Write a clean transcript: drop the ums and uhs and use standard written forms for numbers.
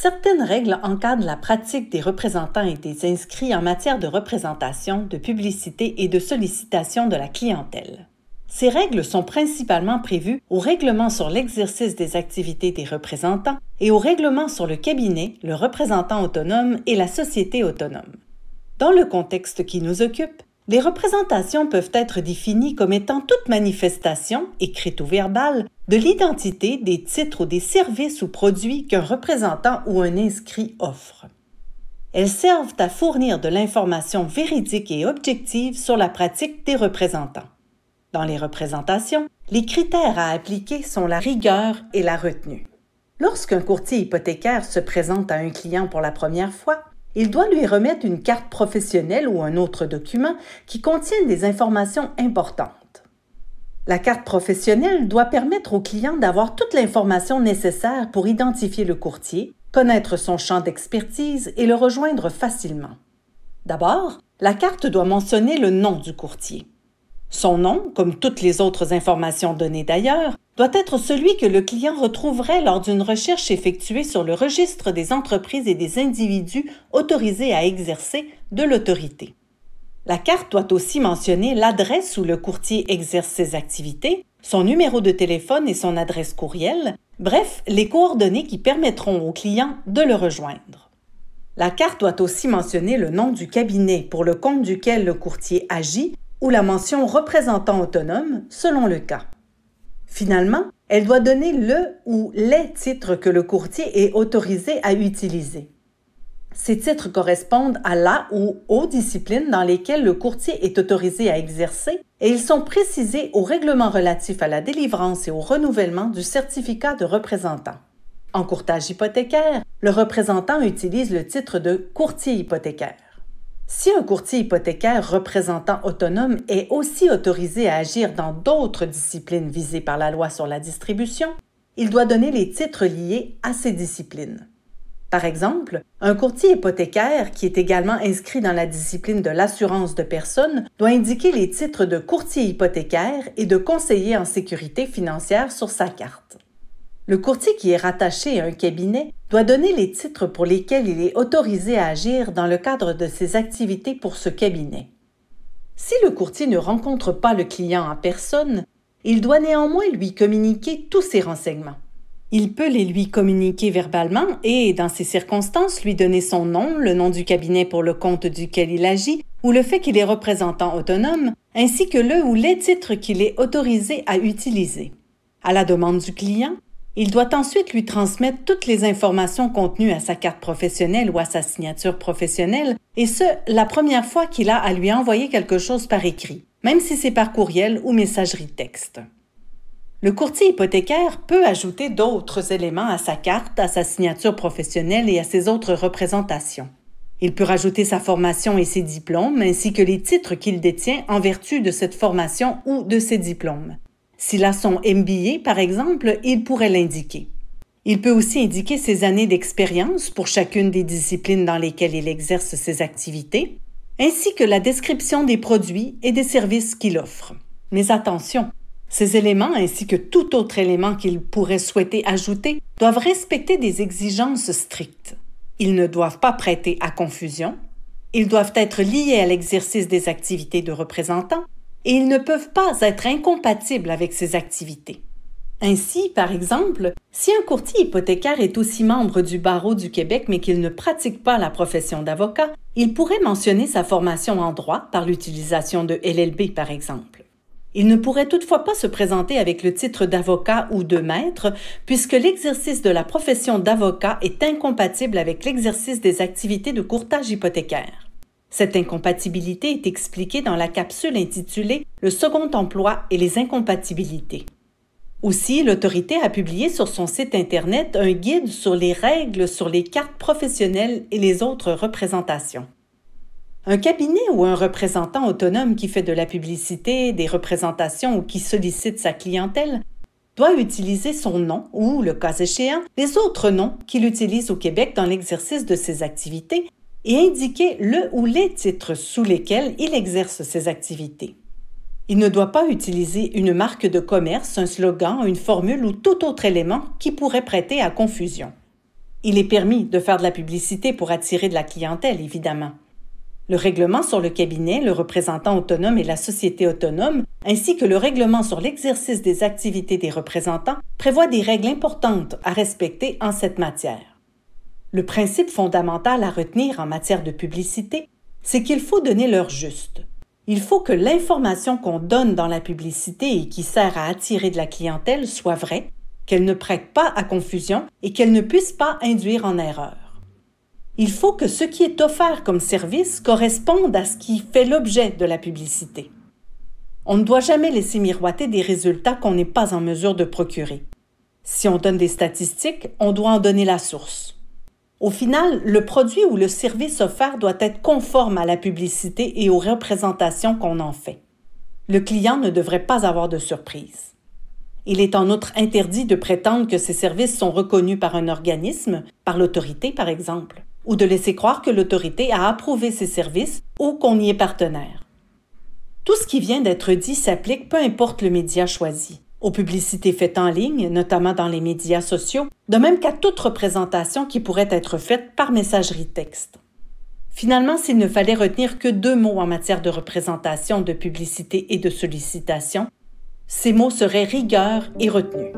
Certaines règles encadrent la pratique des représentants et des inscrits en matière de représentation, de publicité et de sollicitation de la clientèle. Ces règles sont principalement prévues au règlement sur l'exercice des activités des représentants et au règlement sur le cabinet, le représentant autonome et la société autonome. Dans le contexte qui nous occupe, les représentations peuvent être définies comme étant toute manifestation, écrite ou verbale, de l'identité, des titres ou des services ou produits qu'un représentant ou un inscrit offre. Elles servent à fournir de l'information véridique et objective sur la pratique des représentants. Dans les représentations, les critères à appliquer sont la rigueur et la retenue. Lorsqu'un courtier hypothécaire se présente à un client pour la première fois, il doit lui remettre une carte professionnelle ou un autre document qui contient des informations importantes. La carte professionnelle doit permettre au client d'avoir toute l'information nécessaire pour identifier le courtier, connaître son champ d'expertise et le rejoindre facilement. D'abord, la carte doit mentionner le nom du courtier. Son nom, comme toutes les autres informations données d'ailleurs, doit être celui que le client retrouverait lors d'une recherche effectuée sur le registre des entreprises et des individus autorisés à exercer de l'autorité. La carte doit aussi mentionner l'adresse où le courtier exerce ses activités, son numéro de téléphone et son adresse courriel, bref, les coordonnées qui permettront au client de le rejoindre. La carte doit aussi mentionner le nom du cabinet pour le compte duquel le courtier agit ou la mention représentant autonome selon le cas. Finalement, elle doit donner le ou les titres que le courtier est autorisé à utiliser. Ces titres correspondent à la ou aux disciplines dans lesquelles le courtier est autorisé à exercer et ils sont précisés au règlement relatif à la délivrance et au renouvellement du certificat de représentant. En courtage hypothécaire, le représentant utilise le titre de courtier hypothécaire. Si un courtier hypothécaire représentant autonome est aussi autorisé à agir dans d'autres disciplines visées par la loi sur la distribution, il doit donner les titres liés à ces disciplines. Par exemple, un courtier hypothécaire qui est également inscrit dans la discipline de l'assurance de personnes doit indiquer les titres de courtier hypothécaire et de conseiller en sécurité financière sur sa carte. Le courtier qui est rattaché à un cabinet doit donner les titres pour lesquels il est autorisé à agir dans le cadre de ses activités pour ce cabinet. Si le courtier ne rencontre pas le client en personne, il doit néanmoins lui communiquer tous ses renseignements. Il peut les lui communiquer verbalement et, dans ces circonstances, lui donner son nom, le nom du cabinet pour le compte duquel il agit ou le fait qu'il est représentant autonome, ainsi que le ou les titres qu'il est autorisé à utiliser. À la demande du client, il doit ensuite lui transmettre toutes les informations contenues à sa carte professionnelle ou à sa signature professionnelle, et ce, la première fois qu'il a à lui envoyer quelque chose par écrit, même si c'est par courriel ou messagerie texte. Le courtier hypothécaire peut ajouter d'autres éléments à sa carte, à sa signature professionnelle et à ses autres représentations. Il peut rajouter sa formation et ses diplômes, ainsi que les titres qu'il détient en vertu de cette formation ou de ses diplômes. S'il a son MBA, par exemple, il pourrait l'indiquer. Il peut aussi indiquer ses années d'expérience pour chacune des disciplines dans lesquelles il exerce ses activités, ainsi que la description des produits et des services qu'il offre. Mais attention, ces éléments ainsi que tout autre élément qu'il pourrait souhaiter ajouter doivent respecter des exigences strictes. Ils ne doivent pas prêter à confusion, ils doivent être liés à l'exercice des activités de représentant, et ils ne peuvent pas être incompatibles avec ces activités. Ainsi, par exemple, si un courtier hypothécaire est aussi membre du barreau du Québec mais qu'il ne pratique pas la profession d'avocat, il pourrait mentionner sa formation en droit par l'utilisation de LLB, par exemple. Il ne pourrait toutefois pas se présenter avec le titre d'avocat ou de maître, puisque l'exercice de la profession d'avocat est incompatible avec l'exercice des activités de courtage hypothécaire. Cette incompatibilité est expliquée dans la capsule intitulée « Le second emploi et les incompatibilités ». Aussi, l'autorité a publié sur son site Internet un guide sur les règles sur les cartes professionnelles et les autres représentations. Un cabinet ou un représentant autonome qui fait de la publicité, des représentations ou qui sollicite sa clientèle doit utiliser son nom ou, le cas échéant, les autres noms qu'il utilise au Québec dans l'exercice de ses activités et indiquer le ou les titres sous lesquels il exerce ses activités. Il ne doit pas utiliser une marque de commerce, un slogan, une formule ou tout autre élément qui pourrait prêter à confusion. Il est permis de faire de la publicité pour attirer de la clientèle, évidemment. Le règlement sur le cabinet, le représentant autonome et la société autonome, ainsi que le règlement sur l'exercice des activités des représentants, prévoient des règles importantes à respecter en cette matière. Le principe fondamental à retenir en matière de publicité, c'est qu'il faut donner l'heure juste. Il faut que l'information qu'on donne dans la publicité et qui sert à attirer de la clientèle soit vraie, qu'elle ne prête pas à confusion et qu'elle ne puisse pas induire en erreur. Il faut que ce qui est offert comme service corresponde à ce qui fait l'objet de la publicité. On ne doit jamais laisser miroiter des résultats qu'on n'est pas en mesure de procurer. Si on donne des statistiques, on doit en donner la source. Au final, le produit ou le service offert doit être conforme à la publicité et aux représentations qu'on en fait. Le client ne devrait pas avoir de surprise. Il est en outre interdit de prétendre que ces services sont reconnus par un organisme, par l'autorité par exemple, ou de laisser croire que l'autorité a approuvé ces services ou qu'on y est partenaire. Tout ce qui vient d'être dit s'applique peu importe le média choisi, aux publicités faites en ligne, notamment dans les médias sociaux, de même qu'à toute représentation qui pourrait être faite par messagerie texte. Finalement, s'il ne fallait retenir que 2 mots en matière de représentation, de publicité et de sollicitation, ces mots seraient rigueur et retenue.